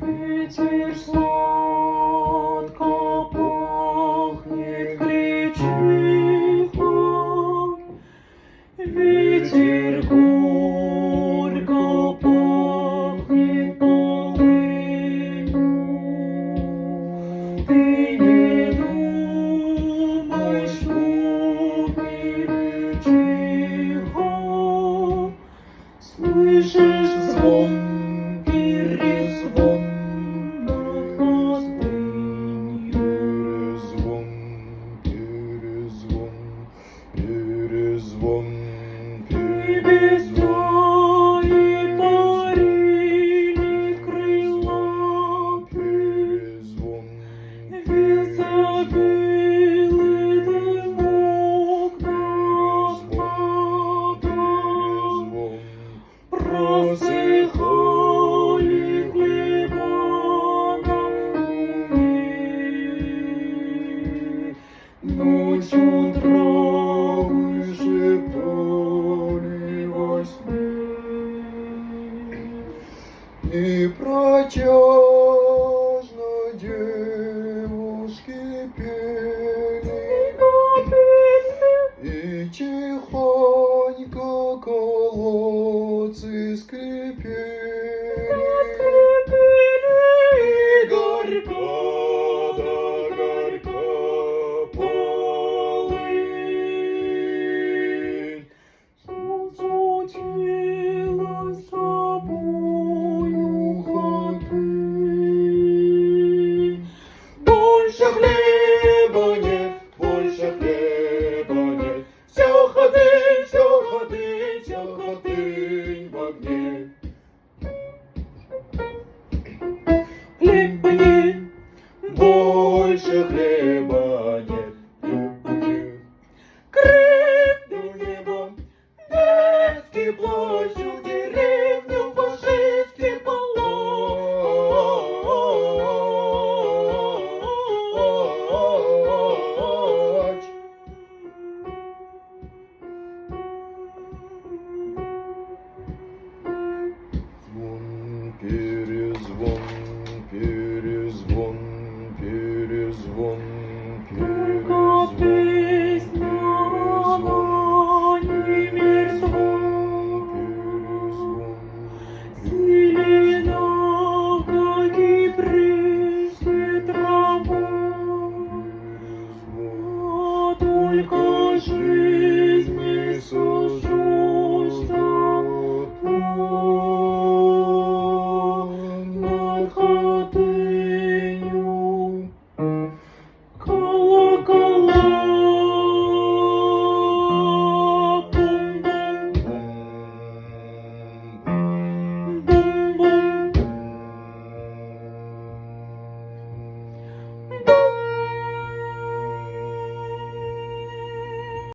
Ветер сладко пахнет, кричит, ветер горько пахнет полынью. Ты не думай, что тихо слышишь звон, перезвон над пустынью. Перезвон. И без твоей парили крыла, Перезвон. вился белый дымок над водой. Просыхали хлеба на луне, ночью травы шептали во сне. И протяжно девушки пели, и тихонько колодцы скрипели, И горько да горько полынь случилась с тобою хаты. Больше хлеба нет, больше хлеба нет, все ходы в огне. Хлеба нет, больше хлеба нет, крикнул небо, детский плащ, у деревню фашистский палач. звон.